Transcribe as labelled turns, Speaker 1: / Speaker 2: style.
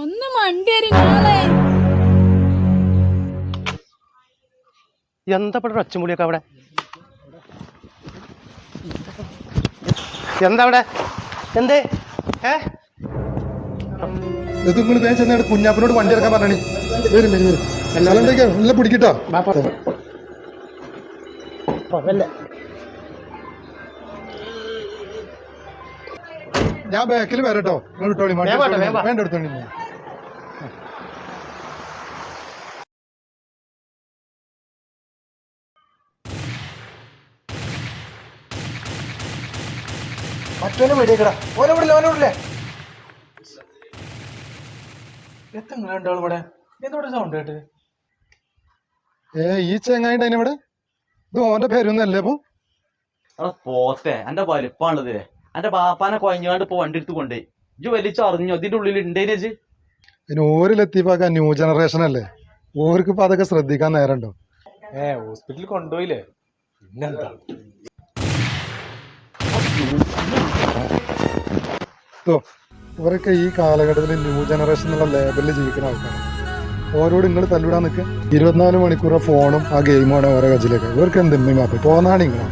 Speaker 1: ഒന്ന് മണ്ടിയറി നാളെ
Speaker 2: എന്താ ഇവിടെ ഒച്ചമുളിയൊക്കെ അവിടെ? എന്താ അവിടെ? എന്തേ
Speaker 3: നിങ്ങൾ വേഗം ചെന്ന് കുഞ്ഞാപ്പനോട് വണ്ടി ഇറക്കാൻ പറഞ്ഞു. വരും വരും വരും എല്ലാണ്ടേക്കാ നല്ല പിടിക്കിട്ടോ. ഞാൻ ബാക്കിൽ വരട്ടോ. നിങ്ങൾ വിട്ടോളി വേണ്ട എടുത്തോളി. മറ്റോനെ വിടിയേക്കടാ. ഓനെ വിടില്ല ഓനെ വിടില്ലേ. എത്ര ഉണ്ടാവും ഇവിടെ? എന്തോടെ സൗണ്ട് കേട്ട്? ഈ ചെങ്ങായിട്ട് അതിനിവിടെ ഇത് ഓന്റെ പേരൊന്നല്ലേ? അപ്പൊ
Speaker 4: പോത്തെ എന്റെ വലിപ്പാണത്. എന്റെ ബാപ്പാനെ കൊഴഞ്ഞാണ്ട് ഇപ്പൊ വണ്ടി എടുത്ത് കൊണ്ടേ ഇജ് വലിച്ചറിഞ്ഞു അതിന്റെ ഉള്ളിൽ ഉണ്ടേനേജ്.
Speaker 3: പിന്നെ ഓരിലെത്തിപ്പാക്ക ന്യൂ ജനറേഷൻ അല്ലേ, ഓർക്ക് ഇപ്പൊ അതൊക്കെ ശ്രദ്ധിക്കാൻ നേരണ്ടോ?
Speaker 5: ഹോസ്പിറ്റലിൽ കൊണ്ടുപോയില്ലേ, പിന്നെന്താ?
Speaker 3: ഇവരൊക്കെ ഈ കാലഘട്ടത്തിൽ ന്യൂ ജനറേഷൻ എന്നുള്ള ലേബലിൽ ജീവിക്കുന്ന ആൾക്കാരാണ്. ഓരോട് നിങ്ങൾ തല്ലിടാൻ നിൽക്കുക. 24 മണിക്കൂർ ഫോണും ആ ഗെയിമാണ് ഓരോ കജിലേക്ക്. ഇവർക്ക് എന്തെങ്കിലും മാറ്റി പോന്നാണ് ഇങ്ങനെ.